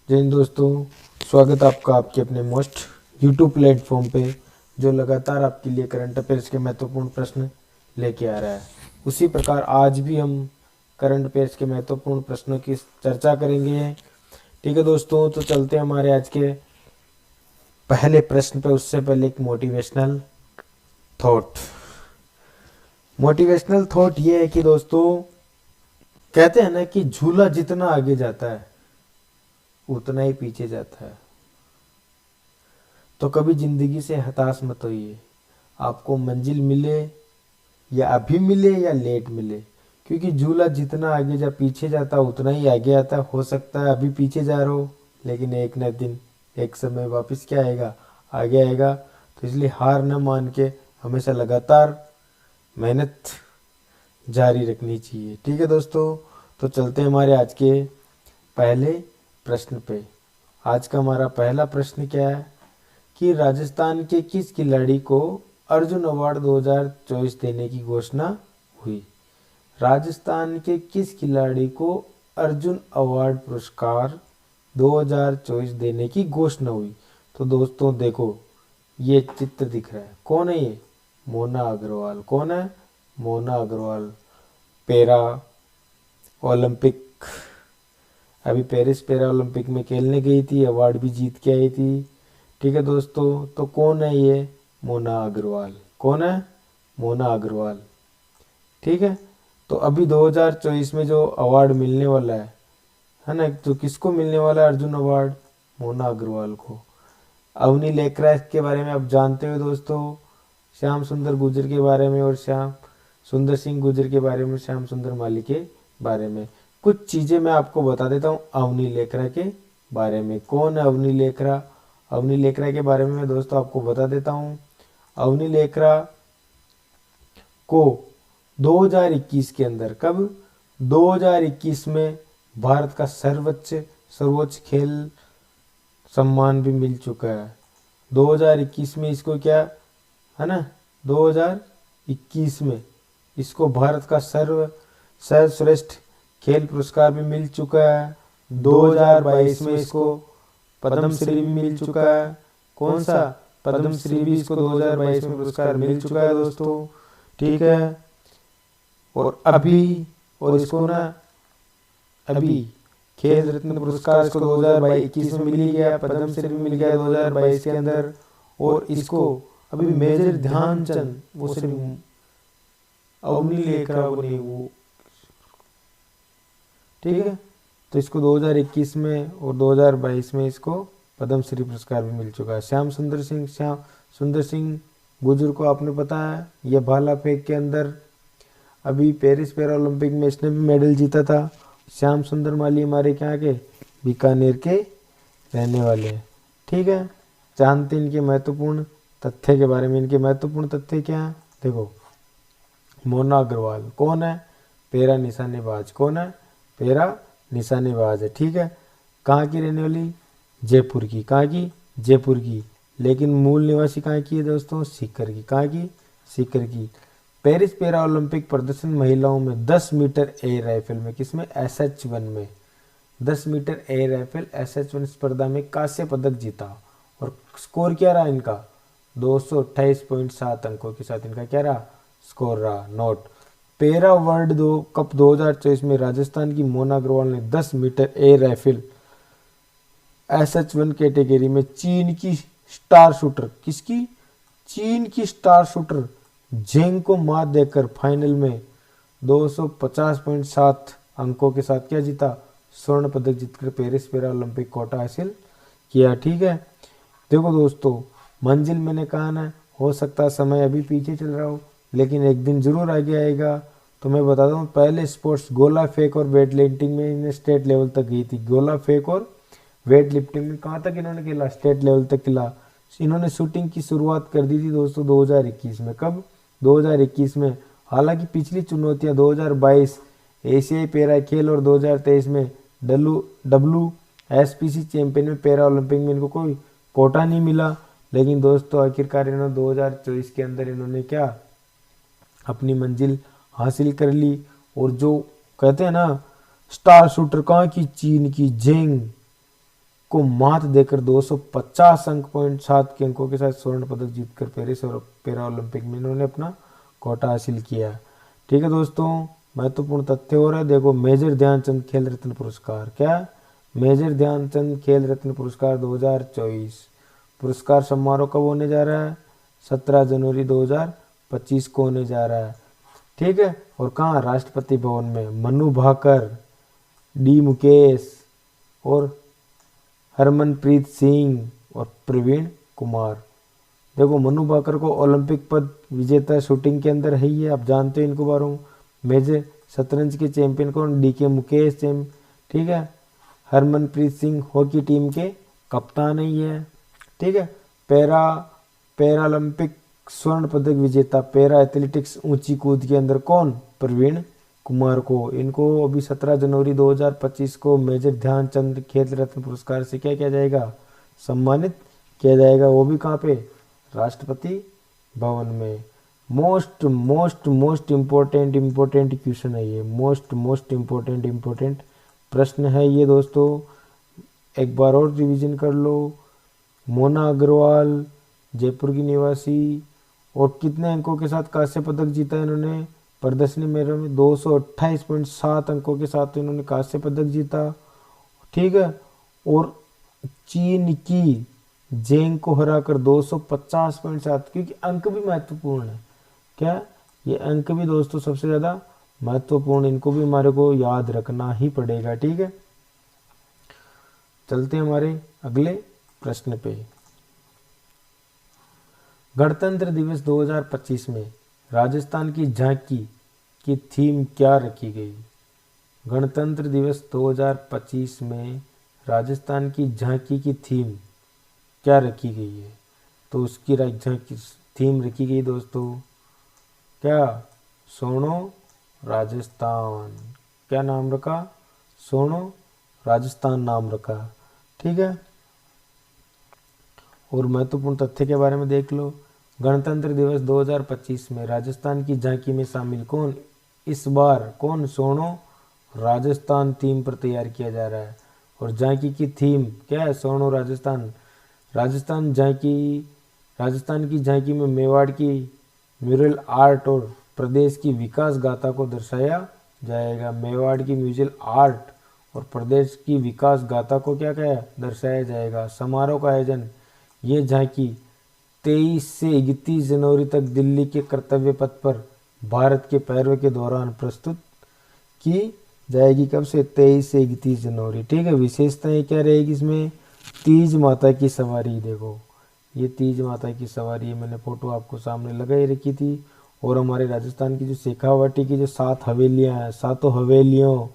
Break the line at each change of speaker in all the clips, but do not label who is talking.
जय हिंद दोस्तों, स्वागत है आपका आपके अपने मोस्ट यूट्यूब प्लेटफॉर्म पे जो लगातार आपके लिए करंट अफेयर्स के महत्वपूर्ण प्रश्न लेके आ रहा है। उसी प्रकार आज भी हम करंट अफेयर्स के महत्वपूर्ण प्रश्नों की चर्चा करेंगे। ठीक है दोस्तों, तो चलते हैं हमारे आज के पहले प्रश्न पे। उससे पहले एक मोटिवेशनल थॉट। मोटिवेशनल थॉट ये है कि दोस्तों, कहते हैं ना कि झूला जितना आगे जाता है उतना ही पीछे जाता है। तो कभी जिंदगी से हताश मत होइए। आपको मंजिल मिले या अभी मिले या लेट मिले, क्योंकि झूला जितना आगे जा पीछे जाता है उतना ही आगे आता है। हो सकता है अभी पीछे जा रहे हो, लेकिन एक न दिन एक समय वापस क्या आएगा, आगे आएगा। तो इसलिए हार न मान के हमेशा लगातार मेहनत जारी रखनी चाहिए। ठीक है दोस्तों, तो चलते हैं हमारे आज के पहले प्रश्न पे। आज का हमारा पहला प्रश्न क्या है कि राजस्थान के किस खिलाड़ी को अर्जुन अवार्ड 2024 देने की घोषणा हुई। राजस्थान के किस खिलाड़ी को अर्जुन अवार्ड पुरस्कार 2024 देने की घोषणा हुई। तो दोस्तों देखो, ये चित्र दिख रहा है, कौन है ये? मोना अग्रवाल। कौन है? मोना अग्रवाल। पैरा ओलंपिक, अभी पेरिस पैरा ओलंपिक में खेलने गई थी, अवार्ड भी जीत के आई थी। ठीक है दोस्तों, तो कौन है ये? मोना अग्रवाल। कौन है? मोना अग्रवाल। ठीक है, तो अभी 2024 में जो अवार्ड मिलने वाला है ना, तो किसको मिलने वाला है अर्जुन अवार्ड? मोना अग्रवाल को। अवनी लेकरा के बारे में आप जानते हो दोस्तों, श्याम सुंदर गुर्जर के बारे में और श्याम सुंदर सिंह गुर्जर के बारे में, श्याम सुंदर माली के बारे में कुछ चीज़ें मैं आपको बता देता हूँ अवनी लेकरा के बारे में। कौन है अवनी लेकरा? अवनी लेकरा के बारे में मैं दोस्तों आपको बता देता हूँ। अवनी लेकरा को 2021 के अंदर, कब? 2021 में भारत का सर्वोच्च खेल सम्मान भी मिल चुका है। 2021 में इसको क्या है ना, 2021 में इसको भारत का सर्वश्रेष्ठ खेल पुरस्कार भी मिल चुका है। 2022 में इसको पद्मश्री भी मिल चुका है। कौन सा? पद्मश्री भी इसको 2022 में पुरस्कार मिल चुका है दोस्तों। ठीक है, और अभी और इसको ना अभी खेल रत्न पुरस्कार इसको 2021 में मिल ही गया, पद्मश्री भी मिल गया 2022 के अंदर। और इसको अभी मेजर ध्यानचंद, वो सिर्फ अवनी लेकरा को नहीं, वो ठीक है। तो इसको 2021 में और 2022 में इसको पद्मश्री पुरस्कार भी मिल चुका है। श्याम सुंदर सिंह गुर्जर को आपने पता है, ये भाला फेंक के अंदर अभी पेरिस पैरा ओलंपिक में इसने भी मेडल जीता था। श्याम सुंदर माली हमारे क्या के, बीकानेर के रहने वाले हैं। ठीक है, जानते हैं इनके महत्वपूर्ण तथ्य के बारे में। इनके महत्वपूर्ण तथ्य क्या है? देखो, मोना अग्रवाल कौन है? पैरा निशानेबाज। कौन है? पैरा निशानेबाज है। ठीक है, कहाँ की रहने वाली? जयपुर की। कहाँ की? जयपुर की। लेकिन मूल निवासी कहाँ की है दोस्तों? सीकर की। कहाँ की? सीकर की। पेरिस पैरा ओलंपिक प्रदर्शन महिलाओं में 10 मीटर एयर राइफल में, किसमें? SH1 में 10 मीटर एयर राइफल SH1 स्पर्धा में कांस्य पदक जीता। और स्कोर क्या रहा इनका? 228.7 अंकों के साथ इनका क्या रहा? स्कोर रहा। नोट, पैरा वर्ल्ड कप 2024 में राजस्थान की मोना अग्रवाल ने 10 metre air rifle SH1 category में चीन की स्टार शूटर, किसकी? चीन की स्टार शूटर जेंग को मात देकर फाइनल में 250.7 अंकों के साथ क्या जीता? स्वर्ण पदक जीतकर पेरिस पैरा ओलंपिक कोटा हासिल किया। ठीक है, देखो दोस्तों, मंजिल मैंने कहा ना, हो सकता है समय अभी पीछे चल रहा हो, लेकिन एक दिन जरूर आगे आएगा। तो मैं बता दूं, पहले स्पोर्ट्स गोला फेंक और वेट लिफ्टिंग में इन्हें स्टेट लेवल तक गई थी। गोला फेंक और वेट लिफ्टिंग में कहाँ तक इन्होंने खेला? स्टेट लेवल तक खेला। इन्होंने शूटिंग की शुरुआत कर दी थी दोस्तों 2021 में। कब? 2021 में। हालांकि पिछली चुनौतियां 2022 एशियाई पैरा खेल और 2023 में WSPC चैंपियन में पैरा ओलंपिक में इनको कोई कोटा नहीं मिला। लेकिन दोस्तों आखिरकार इन्होंने 2024 के अंदर इन्होंने क्या अपनी मंजिल हासिल कर ली। और जो कहते हैं ना स्टार शूटर कहाँ की? चीन की जेंग को मात देकर 250 अंक 0.7 के अंकों के साथ स्वर्ण पदक जीतकर पेरिस और पैरा ओलंपिक में इन्होंने अपना कोटा हासिल किया। ठीक है दोस्तों, महत्वपूर्ण तथ्य हो रहा है, देखो मेजर ध्यानचंद खेल रत्न पुरस्कार, क्या मेजर ध्यानचंद खेल रत्न पुरस्कार 2024 पुरस्कार समारोह कब होने जा रहा है? 17 जनवरी 2025 को होने जा रहा है। ठीक है, और कहाँ? राष्ट्रपति भवन में। मनु भाकर, डी मुकेश और हरमनप्रीत सिंह और प्रवीण कुमार। देखो मनु भाकर को ओलंपिक पद विजेता शूटिंग के अंदर है ही है, आप जानते हो इनको बारे में। मेजर शतरंज के चैंपियन कौन? डी के मुकेश ठीक है। हरमनप्रीत सिंह हॉकी टीम के कप्तान ही है। ठीक है। पैरालंपिक स्वर्ण पदक विजेता पैरा एथलेटिक्स ऊंची कूद के अंदर कौन? प्रवीण कुमार को। इनको अभी 17 जनवरी 2025 को मेजर ध्यानचंद खेल रत्न पुरस्कार से क्या किया जाएगा? सम्मानित किया जाएगा। वो भी कहाँ पे? राष्ट्रपति भवन में। मोस्ट इम्पोर्टेंट क्वेश्चन है ये, मोस्ट इम्पोर्टेंट प्रश्न है ये दोस्तों। एक बार और रिवीजन कर लो। मोना अग्रवाल जयपुर की निवासी, और कितने अंकों के साथ कांस्य पदक जीता इन्होंने? प्रदर्शनी मेले में 228.7 अंकों के साथ इन्होंने कांस्य पदक जीता। ठीक है। और चीन की जेंग को हराकर 250.7, क्योंकि अंक भी महत्वपूर्ण है। क्या ये अंक भी दोस्तों सबसे ज़्यादा महत्वपूर्ण, इनको भी हमारे को याद रखना ही पड़ेगा। ठीक है, चलते हैं हमारे अगले प्रश्न पे। गणतंत्र दिवस 2025 में राजस्थान की झांकी की थीम क्या रखी गई? गणतंत्र दिवस 2025 में राजस्थान की झांकी की थीम क्या रखी गई है? तो उसकी झांकी थीम रखी गई दोस्तों, क्या? सोनो राजस्थान। क्या नाम रखा? सोनो राजस्थान नाम रखा। ठीक है। और महत्वपूर्ण तथ्य के बारे में देख लो। गणतंत्र दिवस 2025 में राजस्थान की झांकी में शामिल कौन? इस बार कौन? सोनो राजस्थान थीम पर तैयार किया जा रहा है। और झांकी की थीम क्या है? सोनो राजस्थान। राजस्थान की झांकी में मेवाड़ की म्यूरल आर्ट और प्रदेश की विकास गाथा को दर्शाया जाएगा। मेवाड़ की म्यूरल आर्ट और प्रदेश की विकास गाथा को क्या दर्शाया जाएगा। समारोह का आयोजन, ये झांकी 23 से 31 जनवरी तक दिल्ली के कर्तव्य पथ पर भारत के पर्व के दौरान प्रस्तुत की जाएगी। कब से? 23 से 31 जनवरी। ठीक है। विशेषताएं क्या रहेगी इसमें? तीज माता की सवारी। देखो ये तीज माता की सवारी, मैंने फोटो आपको सामने लगाई रखी थी। और हमारे राजस्थान की जो शेखावाटी की जो 7 हवेलियां हैं, 7 हवेलियों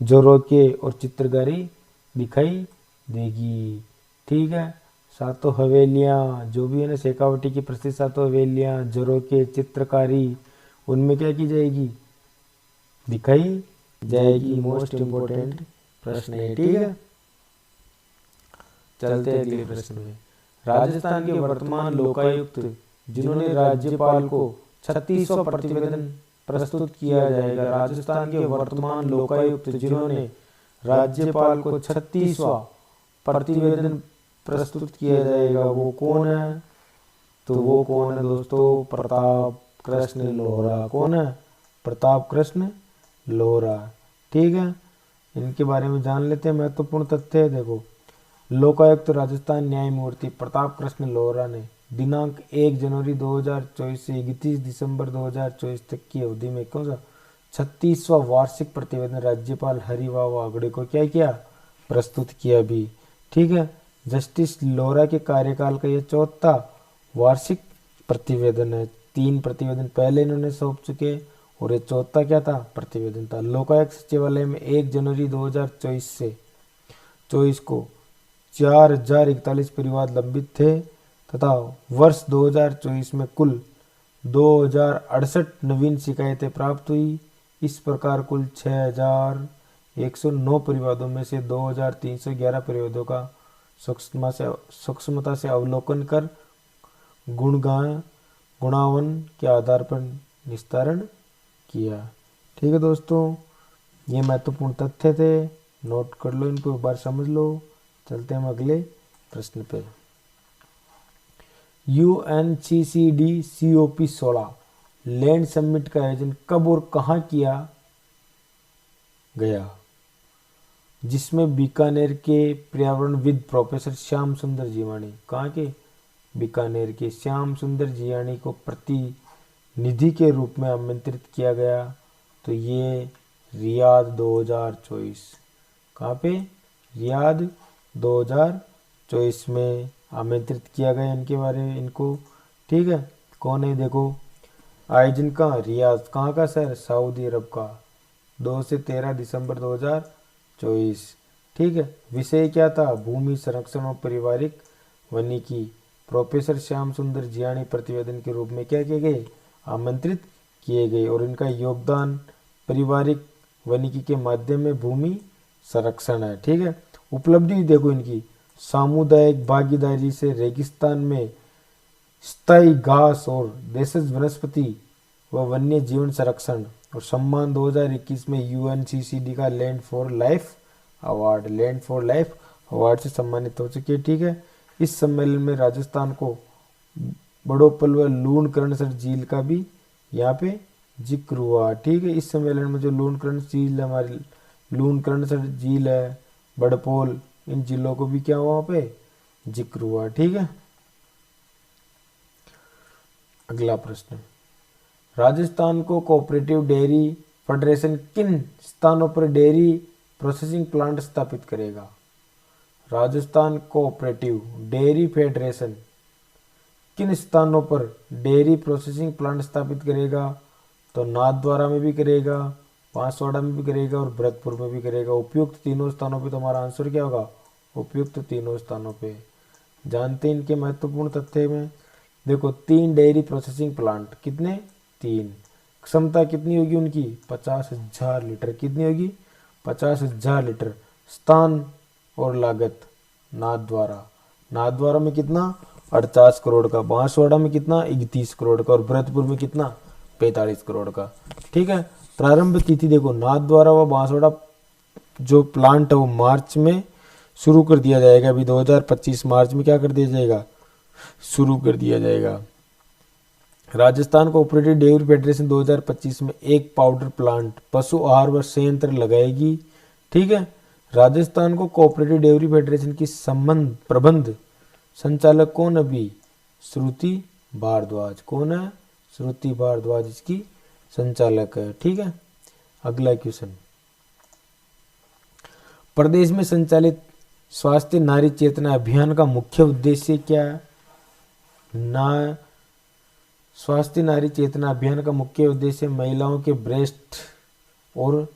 जोरोके और चित्रकारी दिखाई देगी। ठीक है। 7 हवेलियां जो भी है ना शेखावाटी की प्रसिद्ध 7 हवेलियां, जोरोके, चित्रकारी, उनमें क्या की जाएगी? दिखाई जाएगी। मोस्ट इम्पोर्टेंट प्रश्न है। ठीक है। चलते हैं अगले प्रश्न में। राजस्थान के वर्तमान लोकायुक्त जिन्होंने राज्यपाल को 36वां प्रतिवेदन प्रस्तुत किया जाएगा। राजस्थान के वर्तमान लोकायुक्त जिन्होंने राज्यपाल को 36वां प्रतिवेदन प्रस्तुत किया जाएगा, वो कौन है? तो वो कौन है दोस्तों? प्रताप कृष्ण लोहरा। कौन है? प्रताप कृष्ण लोहरा। ठीक है। इनके बारे में जान लेते हैं। महत्वपूर्ण तथ्य है, देखो लोकायुक्त राजस्थान न्यायमूर्ति प्रताप कृष्ण लोहरा ने दिनांक 1 जनवरी 2024 से 31 दिसंबर 2024 तक की अवधि में कौन सा 36वां वार्षिक प्रतिवेदन राज्यपाल हरिभाऊ वागड़े को क्या किया? प्रस्तुत किया भी। ठीक है। जस्टिस लोहरा के कार्यकाल का यह 4था वार्षिक प्रतिवेदन है। 3 प्रतिवेदन पहले इन्होंने सौंप चुके और ये 4था क्या था? प्रतिवेदन था। लोकायुक्त सचिवालय में 1 जनवरी 2024 से 24 को 4041 परिवाद लंबित थे तथा वर्ष 2024 में कुल 2068 नवीन शिकायतें प्राप्त हुई। इस प्रकार कुल 6109 परिवादों में से 2311 परिवादों का सूक्ष्मता से अवलोकन कर गुणावन के आधार पर निस्तारण किया। ठीक है दोस्तों, ये महत्वपूर्ण तथ्य थे, नोट कर लो, इनको एक बार समझ लो। चलते हैं हम अगले प्रश्न पे। UNCCD COP16 लैंड समिट का आयोजन कब और कहाँ किया गया, जिसमें बीकानेर के पर्यावरणविद प्रोफेसर श्याम सुंदर जीवाणी, कहाँ के, बीकानेर के श्याम सुंदर जीवाणी को प्रतिनिधि के रूप में आमंत्रित किया गया। तो ये रियाद 2024, कहाँ पे, रियाद 2024 में आमंत्रित किया गया इनके बारे में इनको। ठीक है, कौन है, देखो आयोजन का रियाद, कहाँ का शहर, सऊदी अरब का, 2 से 13 दिसंबर 2024। ठीक है, विषय क्या था, भूमि संरक्षण और पारिवारिक वानिकी। प्रोफेसर श्याम सुंदर जियाणी प्रतिवेदन के रूप में क्या किए गए, आमंत्रित किए गए, और इनका योगदान पारिवारिक वानिकी के माध्यम में भूमि संरक्षण है। ठीक है, उपलब्धि देखो इनकी, सामुदायिक भागीदारी से रेगिस्तान में स्थायी घास और देशज वनस्पति व वन्य जीवन संरक्षण, और सम्मान 2021 में UNCCD का लैंड फॉर लाइफ अवार्ड से सम्मानित हो चुके। ठीक है, इस सम्मेलन में राजस्थान को बड़ोपल व लूणकरणसर झील का भी यहाँ पे जिक्र हुआ। ठीक है, इस सम्मेलन में जो लूणकरण झील, हमारी लूणकरणसर झील है, बड़पोल, इन जिलों को भी क्या हुआ वहाँ पे जिक्र हुआ। ठीक है, अगला प्रश्न, राजस्थान को कोऑपरेटिव डेयरी फेडरेशन किन स्थानों पर डेयरी प्रोसेसिंग प्लांट स्थापित करेगा। राजस्थान कोऑपरेटिव डेयरी फेडरेशन किन स्थानों पर डेयरी प्रोसेसिंग प्लांट स्थापित करेगा। तो नाथद्वारा में भी करेगा, बांसवाड़ा में भी करेगा और भरतपुर में भी करेगा। उपयुक्त तीनों स्थानों पे, तो हमारा आंसर क्या होगा, उपयुक्त तीनों स्थानों पे। जानते हैं इनके महत्वपूर्ण तथ्य में, देखो 3 डेयरी प्रोसेसिंग प्लांट, कितने, 3, क्षमता कितनी होगी उनकी, 50,000 लीटर, कितनी होगी, 50,000 लीटर। स्थान और लागत, नाथद्वारा में कितना, 48 करोड़ का, बांसवाड़ा में कितना, 31 करोड़ का, और भरतपुर में कितना, 45 करोड़ का। ठीक है, प्रारंभ तिथि देखो, नाथद्वारा व बांसवाड़ा जो प्लांट है वो मार्च में शुरू कर दिया जाएगा। अभी 2025 मार्च में क्या कर दिया जाएगा, शुरू कर दिया जाएगा। राजस्थान कोऑपरेटिव डेयरी फेडरेशन 2025 में एक पाउडर प्लांट, पशु आहार व संयंत्र लगाएगी। ठीक है, राजस्थान को कोऑपरेटिव डेयरी फेडरेशन की संबंध प्रबंध संचालक कौन, अभी श्रुति भारद्वाज, कौन है, श्रुति भारद्वाज इसकी संचालक है। ठीक है, अगला क्वेश्चन, प्रदेश में संचालित स्वास्थ्य नारी चेतना अभियान का मुख्य उद्देश्य क्या है। स्वास्थ्य नारी चेतना अभियान का मुख्य उद्देश्य महिलाओं के ब्रेस्ट और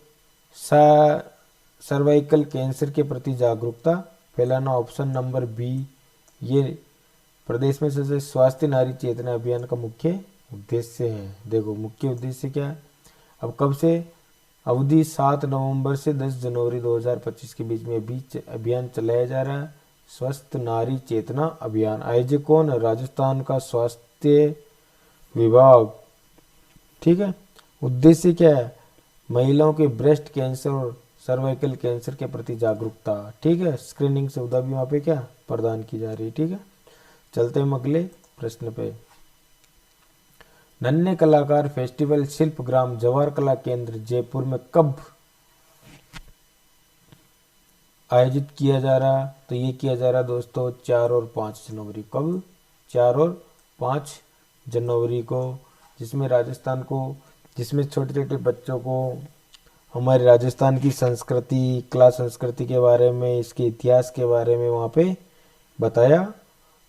सर्वाइकल कैंसर के प्रति जागरूकता फैलाना। ऑप्शन नंबर बी, ये प्रदेश में स्वास्थ्य नारी चेतना अभियान का मुख्य उद्देश्य है। देखो मुख्य उद्देश्य क्या है, अब कब से, अवधि 7 नवंबर से 10 जनवरी 2025 के बीच में अभियान चलाया जा रहा है, स्वस्थ नारी चेतना अभियान। आयोजक कौन है, राजस्थान का स्वास्थ्य विभाग। ठीक है, उद्देश्य क्या है, महिलाओं के ब्रेस्ट कैंसर और सर्वाइकल कैंसर के प्रति जागरूकता। ठीक है, स्क्रीनिंग सुविधा भी वहाँ पे क्या प्रदान की जा रही है। ठीक है, चलते हैं अगले प्रश्न पे। नन्हे कलाकार फेस्टिवल शिल्पग्राम जवाहर कला केंद्र जयपुर में कब आयोजित किया जा रहा। तो ये किया जा रहा दोस्तों 4 और 5 जनवरी। कब, 4 और 5 जनवरी को, जिसमें राजस्थान को, जिसमें छोटे छोटे बच्चों को हमारे राजस्थान की संस्कृति, कला संस्कृति के बारे में, इसके इतिहास के बारे में वहाँ पे बताया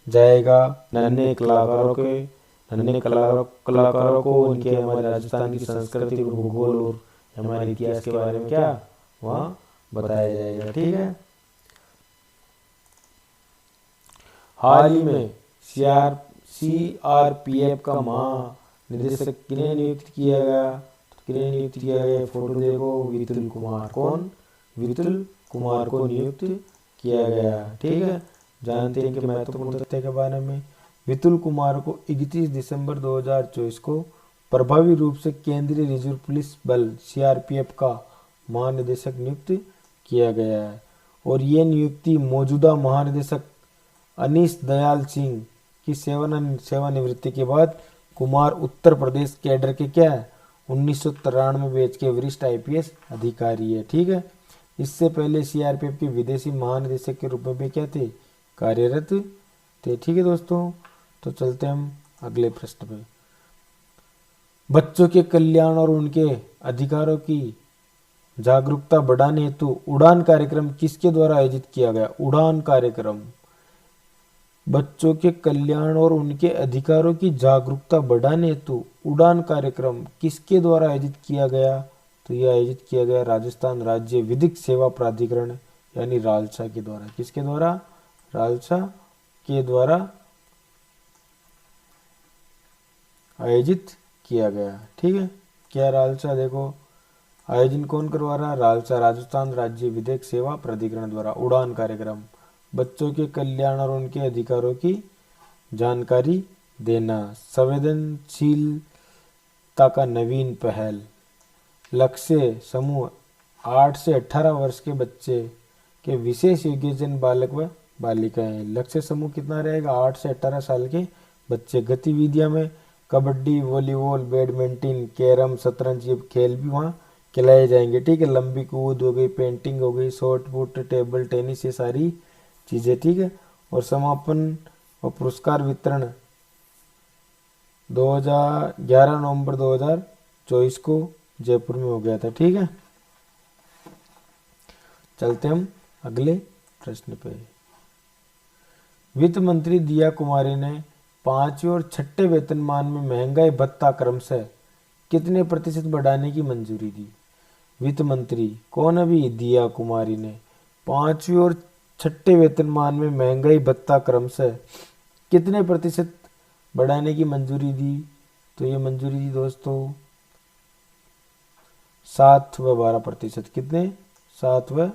जाएगा। नन्हे कलाकारों को उनके हमारे राजस्थान की संस्कृति, भूगोल और हमारे इतिहास के बारे में क्या वहाँ बताया जाएगा। ठीक है, हाल ही में CRPF का महानिदेशक किन्हें नियुक्त किया गया, फोटो देखो, वितुल कुमार। कौन, वितुल कुमार को नियुक्त किया गया। ठीक है, जानते हैं कि महत्वपूर्ण तथ्य के बारे में, वितुल कुमार को 31 दिसंबर 2024 को प्रभावी रूप से केंद्रीय रिजर्व पुलिस बल CRPF का महानिदेशक नियुक्त किया गया है। और ये नियुक्ति मौजूदा महानिदेशक अनीश दयाल सिंह की सेवानिवृत्ति के बाद कुमार उत्तर प्रदेश कैडर के क्या है 1993 बैच के वरिष्ठ आईपीएस अधिकारी है। ठीक है, इससे पहले सीआरपीएफ के विदेशी महानिदेशक के रूप में भी क्या थे, कार्यरत थे। ठीक है दोस्तों, तो चलते हम अगले प्रश्न पे। बच्चों के कल्याण और उनके अधिकारों की जागरूकता बढ़ाने हेतु उड़ान कार्यक्रम किसके द्वारा आयोजित किया गया? उड़ान कार्यक्रम। बच्चों के कल्याण और उनके अधिकारों की जागरूकता बढ़ाने हेतु उड़ान कार्यक्रम किसके द्वारा आयोजित किया गया? तो यह आयोजित किया गया राजस्थान राज्य विधिक सेवा प्राधिकरण यानी रालसा के द्वारा। किसके द्वारा? रालसा के द्वारा आयोजित किया गया। ठीक है, क्या रालसा, देखो आयोजन कौन करवा रहा? रालसा, राजस्थान राज्य विधिक सेवा प्राधिकरण द्वारा उड़ान कार्यक्रम, बच्चों के कल्याण और उनके अधिकारों की जानकारी देना, संवेदनशीलता का नवीन पहल। लक्ष्य समूह 8 से 18 वर्ष के बच्चे के विशेष योग्यजन बालक व बालिकाएं। लक्ष्य समूह कितना रहेगा? 8 से 18 साल के बच्चे। गतिविधियां में कबड्डी, वॉलीबॉल, बैडमिंटन, कैरम, शतरंज ये खेल भी वहाँ खिलाए जाएंगे। ठीक है, लंबी कूद हो गई, पेंटिंग हो गई, शॉर्ट पुट, टेबल टेनिस, ये सारी चीज़ें। ठीक है, और समापन और पुरस्कार वितरण 11 नवंबर 2024 को जयपुर में हो गया था। ठीक है, चलते हम अगले प्रश्न पे। वित्त मंत्री दिया कुमारी ने 5वें और 6ठे वेतनमान में महंगाई भत्ता क्रमशः कितने प्रतिशत बढ़ाने की मंजूरी दी? वित्त मंत्री कौन? अभी दिया कुमारी ने 5वें और 6ठे वेतनमान में महंगाई भत्ता क्रमशः कितने प्रतिशत बढ़ाने की मंजूरी दी? तो ये मंजूरी दी दोस्तों 7 व 12%। कितने? 7 व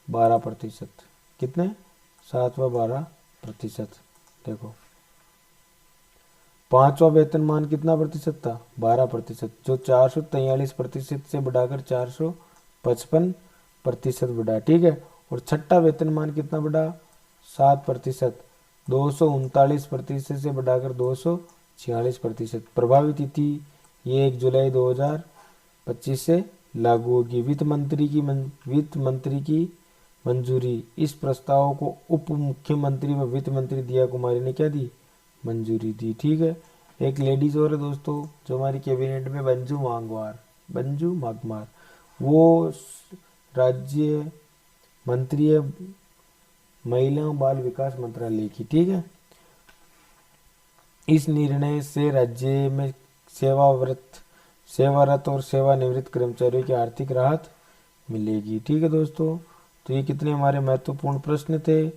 12%। कितने? 7 व 12%। देखो 5वां वेतनमान कितना प्रतिशत था? 12%, जो 443% से बढ़ाकर 455% बढ़ा। ठीक है, और 6ठा वेतनमान कितना बढ़ा? 7%, 239% से बढ़ाकर 246%। प्रभावी तिथि ये 1 जुलाई 2025 से लागू होगी। वित्त मंत्री की मंजूरी। इस प्रस्ताव को उप मुख्यमंत्री व वित्त मंत्री दिया कुमारी ने क्या दी? मंजूरी दी। ठीक है, एक लेडीज और है दोस्तों जो हमारी कैबिनेट में, मंजू मांगवार, वो राज्य मंत्री है महिला बाल विकास मंत्रालय की। ठीक है, इस निर्णय से राज्य में सेवारत और सेवानिवृत्त कर्मचारियों की आर्थिक राहत मिलेगी। ठीक है दोस्तों, तो ये कितने हमारे महत्वपूर्ण प्रश्न थे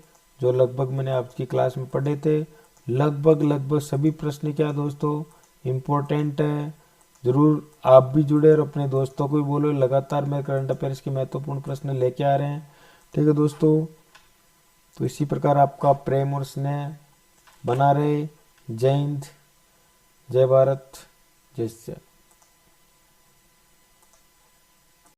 जो लगभग मैंने आपकी क्लास में पढ़े थे। लगभग सभी प्रश्न क्या दोस्तों इम्पोर्टेंट है। जरूर आप भी जुड़े और अपने दोस्तों को भी बोलो, लगातार मैं करंट अफेयर्स के महत्वपूर्ण प्रश्न लेके आ रहे हैं। ठीक है दोस्तों, तो इसी प्रकार आपका प्रेम और स्नेह बना रहे। जय हिंद, जय भारत, जय श्री राम।